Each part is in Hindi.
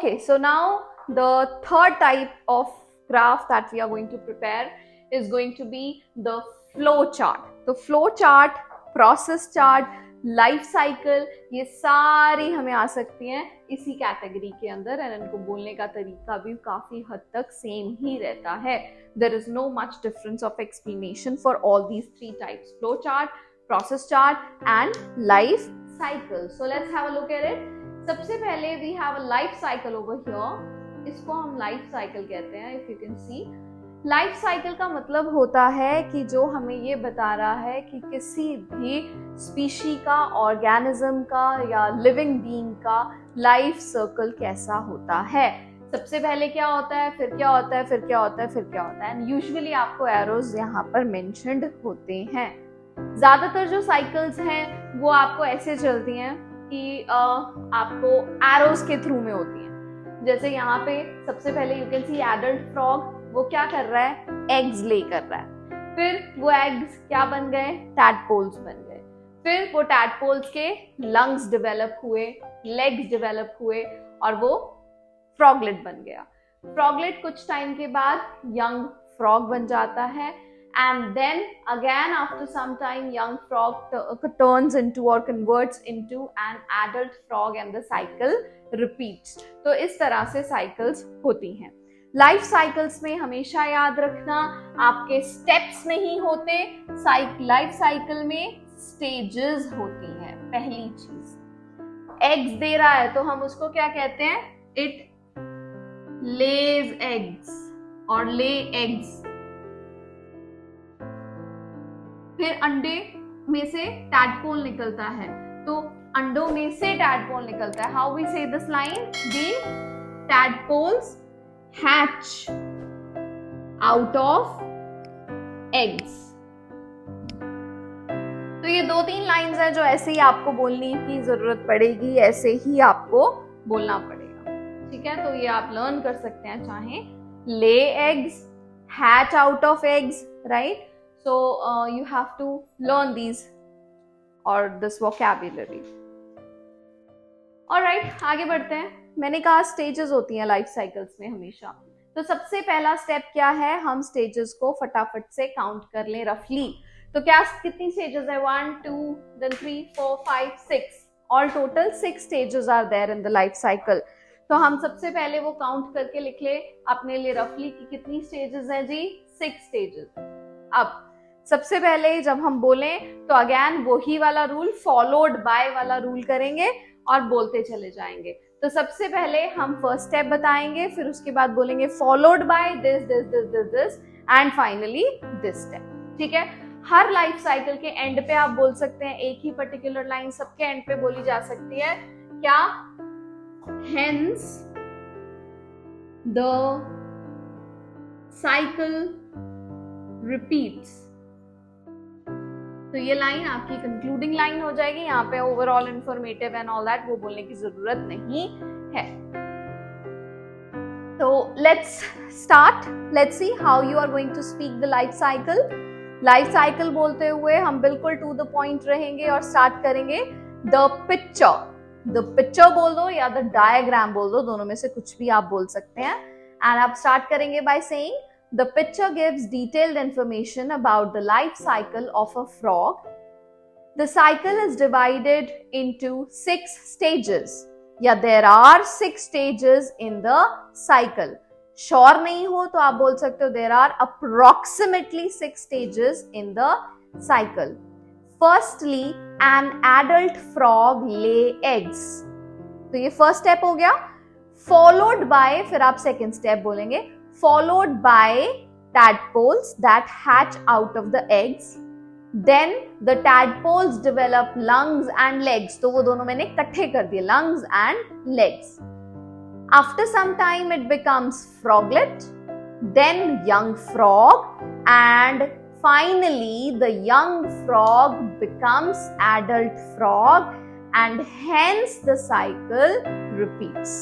Okay, so now the third type of graph that we are going to prepare is going to be the flow chart. तो flow chart, process chart, life cycle, ये सारी हमें आ सकती हैं इसी कैटेगरी के अंदर, एंड इनको बोलने का तरीका भी काफी हद तक सेम ही रहता है. There is no much difference of explanation for all these three types: flow chart, process chart and life cycle. So let's have a look at it. सबसे पहले we have a life cycle over here. इसको हम लाइफ साइकिल कहते हैं. If you can see, life cycle का मतलब होता है कि जो हमें ये बता रहा है कि किसी भी स्पीशी का, ऑर्गेनिज्म का या लिविंग बीइंग का लाइफ सर्कल कैसा होता है. सबसे पहले क्या होता है, फिर क्या होता है, फिर क्या होता है, फिर क्या होता है. एंड यूजुअली आपको एरोज यहाँ पर मेंशन्ड होते हैं. ज्यादातर जो साइकिल्स हैं वो आपको ऐसे चलती हैं कि आपको एरोज के थ्रू में होती हैं. जैसे यहाँ पे सबसे पहले you can C adult frog, वो क्या कर रहा है, एग्स ले कर रहा है. फिर वो एग्स क्या बन गए, टैडपोल्स बन गए. फिर वो टैडपोल्स के लंग्स डेवलप हुए, लेग्स डेवलप हुए और वो फ्रॉगलेट बन गया. फ्रॉगलेट कुछ टाइम के बाद यंग फ्रॉग बन जाता है, and then again after some time young frog turns into और converts into an adult frog and the cycle repeats. तो इस तरह से साइकिल्स होती हैं. लाइफ साइकिल्स में हमेशा याद रखना, आपके स्टेप्स नहीं होते, लाइफ साइकिल में स्टेजेस होती हैं. पहली चीज, एग्स दे रहा है तो हम उसको क्या कहते हैं, इट लेज एग्स और ले एग्स. फिर अंडे में से टैडपोल निकलता है, तो अंडों में से टैडपोल निकलता है. How we say this line, the tadpoles hatch out of eggs. तो ये दो तीन लाइंस हैं जो ऐसे ही आपको बोलने की जरूरत पड़ेगी, ऐसे ही आपको बोलना पड़ेगा. ठीक है, तो ये आप लर्न कर सकते हैं चाहे. Lay eggs, hatch out of eggs, right? So you have to learn these or this vocabulary. Alright, आगे बढ़ते हैं. मैंने कहा स्टेजेस होती हैं लाइफ साइकिल्स में हमेशा. तो सबसे पहला स्टेप क्या है, हम स्टेजेस को फटाफट से काउंट कर लें रफली. तो क्या कितनी स्टेजेस है, 1 2 then 3 4 5 6, all total 6 stages are there in the life cycle. तो हम सबसे पहले वो काउंट करके लिख ले अपने लिए रफली कि कितनी स्टेजेस हैं जी, 6 स्टेजेस. अब सबसे पहले जब हम बोलें तो अगेन वही वाला रूल, फॉलोड बाय वाला रूल करेंगे और बोलते चले जाएंगे. तो सबसे पहले हम फर्स्ट स्टेप बताएंगे, फिर उसके बाद बोलेंगे followed by this this this this this and finally this step. ठीक है, हर लाइफ साइकिल के एंड पे आप बोल सकते हैं एक ही पर्टिकुलर लाइन सबके एंड पे बोली जा सकती है. क्या, हेंस द साइकिल रिपीट्स. तो ये लाइन आपकी कंक्लूडिंग लाइन हो जाएगी. यहाँ पे overall informative and all that वो बोलने की जरूरत नहीं है. तो let's start. Let's see how you are going to speak the life cycle. Life cycle बोलते हुए हम बिल्कुल टू द पॉइंट रहेंगे और स्टार्ट करेंगे द पिक्चर. द पिक्चर बोल दो या द डायग्राम बोल दो, दोनों में से कुछ भी आप बोल सकते हैं. एंड आप स्टार्ट करेंगे by saying the picture gives detailed information about the life cycle of a frog. The cycle is divided into 6 stages. Yeah, there are 6 stages in the cycle. Sure नहीं हो तो आप बोल सकते हो there are approximately 6 stages in the cycle. Firstly, an adult frog lay eggs. तो ये first step हो गया. Followed by, फिर आप second step बोलेंगे, followed by tadpoles that hatch out of the eggs. Then the tadpoles develop lungs and legs. तो वो दोनों मैंने इकट्ठे कर दिए, lungs and legs. After some time it becomes froglet, then young frog, and finally the young frog becomes adult frog, and hence the cycle repeats.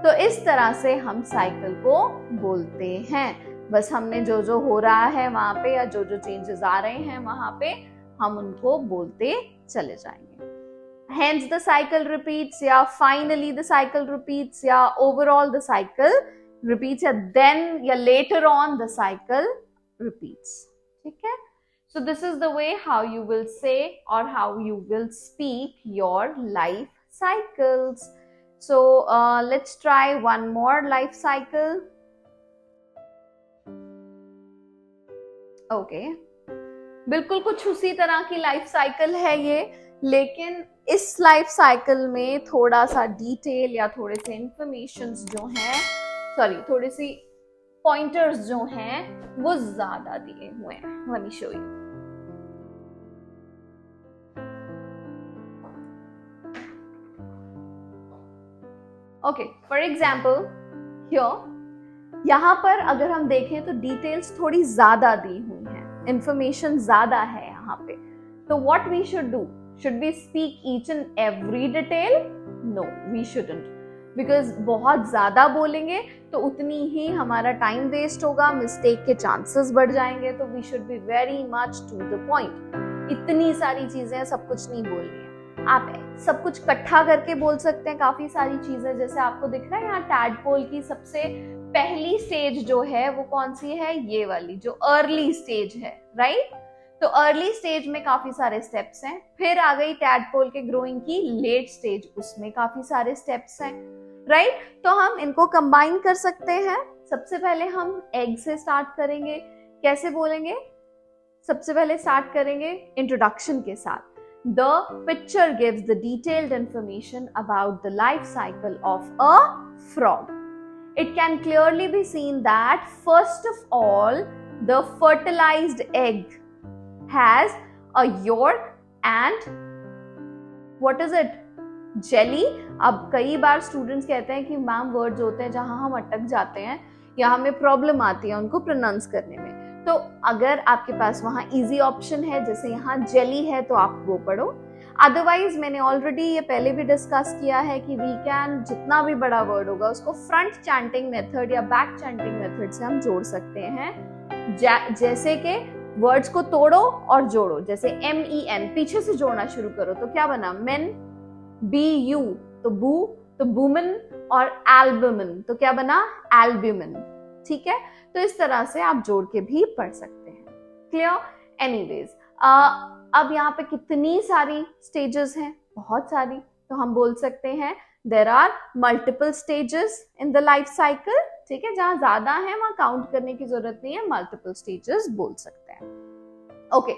तो इस तरह से हम साइकिल को बोलते हैं. बस हमने जो जो हो रहा है वहां पे या जो जो चेंजेस आ रहे हैं वहां पे हम उनको बोलते चले जाएंगे. hence the cycle repeats, या finally the cycle repeats, या overall the cycle repeats, या then या later on the cycle repeats. ठीक है? So this is the way how you will say or how you will speak your life cycles. So let's try one more life cycle. Okay. बिल्कुल कुछ उसी तरह की लाइफ साइकिल है ये, लेकिन इस लाइफ साइकिल में थोड़ा सा डिटेल या थोड़े से इंफॉर्मेशंस जो हैं, सॉरी थोड़ी सी पॉइंटर्स जो हैं वो ज्यादा दिए हुए हैं. Let me show you. Okay, for example here, यहाँ पर अगर हम देखें तो डिटेल्स थोड़ी ज्यादा दी हुई हैं, इंफॉर्मेशन ज्यादा है यहाँ पे. तो what we should do? Should we speak each and every detail? No, we shouldn't, because बहुत ज्यादा बोलेंगे तो उतनी ही हमारा टाइम वेस्ट होगा, मिस्टेक के चांसेस बढ़ जाएंगे. तो we should be very much to the point. इतनी सारी चीजें सब कुछ नहीं बोलनी है. आप सब कुछ इकट्ठा करके बोल सकते हैं काफी सारी चीजें. जैसे आपको दिख रहा है यहाँ टैडपोल की सबसे पहली स्टेज जो है वो कौन सी है? ये वाली जो अर्ली स्टेज है, राइट? तो अर्ली स्टेज में काफी सारे स्टेप्स हैं. फिर आ गई टैडपोल के ग्रोइंग की लेट स्टेज, उसमें काफी सारे स्टेप्स हैं, राइट? तो हम इनको कंबाइन कर सकते हैं. सबसे पहले हम एग से स्टार्ट करेंगे. कैसे बोलेंगे? सबसे पहले स्टार्ट करेंगे इंट्रोडक्शन के साथ. The picture gives the detailed information about the life cycle of a frog. It can clearly be seen that first of all, the fertilized egg has a yolk and what is it? Jelly. अब कई बार स्टूडेंट्स कहते हैं कि मैम वर्ड्स होते हैं जहां हम अटक जाते हैं या हमें प्रॉब्लम आती है उनको प्रोनाउंस करने में. तो अगर आपके पास वहां इजी ऑप्शन है, जैसे यहाँ जेली है, तो आप वो पढ़ो. अदरवाइज मैंने ऑलरेडी ये पहले भी डिस्कस किया है कि वी कैन, जितना भी बड़ा वर्ड होगा उसको फ्रंट चैंटिंग मेथड या बैक चैंटिंग मेथड से हम जोड़ सकते हैं. जैसे कि वर्ड्स को तोड़ो और जोड़ो. जैसे MEN पीछे से जोड़ना शुरू करो तो क्या बना? मेन. BU तो बू, तो बुमन. और एल्बुमिन तो क्या बना? एल्ब्यूमिन. ठीक है? तो इस तरह से आप जोड़ के भी पढ़ सकते हैं. क्लियर? एनीवेज, अब यहाँ पे कितनी सारी स्टेजेस हैं? बहुत सारी. तो हम बोल सकते हैं there are multiple stages in the life cycle. ठीक है? जहां ज्यादा है वहां काउंट करने की जरूरत नहीं है, मल्टीपल स्टेजेस बोल सकते हैं. ओके,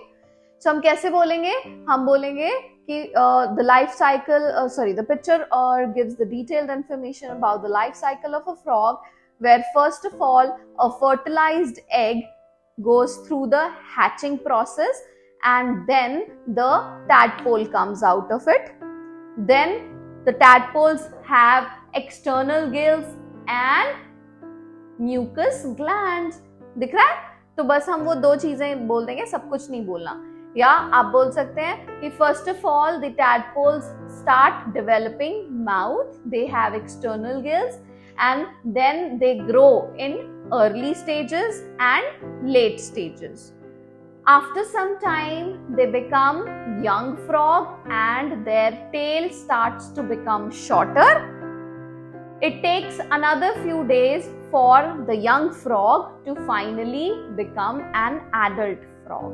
सो हम कैसे बोलेंगे? हम बोलेंगे कि the life cycle, sorry, the picture gives the detailed information about the life cycle of a frog, where first of all a fertilized egg goes through the hatching process and then the tadpole comes out of it. Then the tadpoles have external gills and mucus glands. दिख रहा है? तो बस हम वो दो चीजें बोल देंगे, सब कुछ नहीं बोलना. या आप बोल सकते हैं कि first of all the tadpoles start developing mouth, they have external gills, and then they grow in early stages and late stages. After some time, they become young frog and their tail starts to become shorter. It takes another few days for the young frog to finally become an adult frog,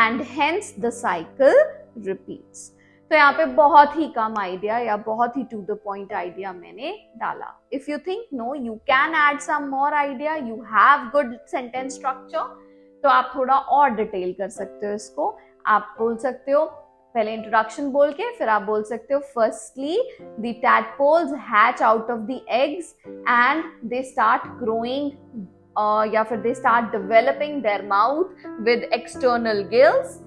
and hence the cycle repeats. तो यहाँ पे बहुत ही कम आइडिया या बहुत ही टू द पॉइंट आइडिया मैंने डाला. If you think know you can add some more idea, you have good sentence structure, तो आप थोड़ा और डिटेल कर सकते हो इसको. आप बोल सकते हो पहले इंट्रोडक्शन बोल के, फिर आप बोल सकते हो firstly the tadpoles hatch out of the eggs and they start growing, या फिर they start developing their mouth with external gills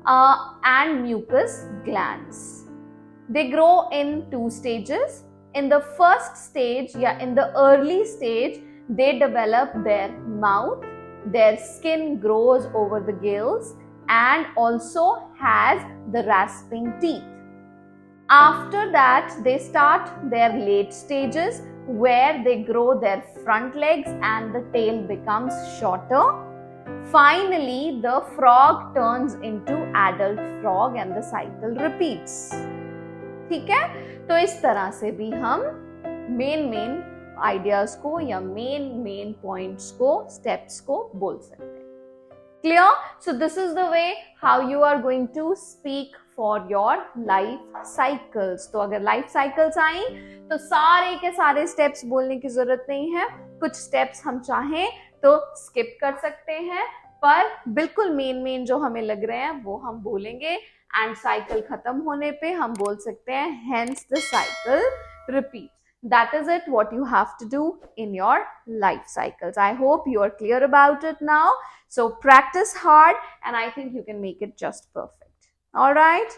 and mucus glands. They grow in two stages. In the first stage, in the early stage, they develop their mouth, their skin grows over the gills and also has the rasping teeth. After that, they start their late stages where they grow their front legs and the tail becomes shorter. Finally, the frog turns into adult frog and the cycle repeats. ठीक है, तो इस तरह से भी हम मेन आइडियाज को या मेन पॉइंट्स को, स्टेप्स को बोल सकते हैं. Clear? So this is the way how you are going to speak for your life cycles. तो अगर लाइफ साइकिल्स आई तो सारे के सारे स्टेप्स बोलने की जरूरत नहीं है. कुछ स्टेप्स हम चाहें तो स्किप कर सकते हैं, पर बिल्कुल मेन जो हमें लग रहे हैं वो हम बोलेंगे. एंड साइकिल खत्म होने पे हम बोल सकते हैं hence the cycle repeat. That is it, what you have to do in your life cycles. I hope you are clear about it now. So practice hard and I think you can make it just perfect. All right.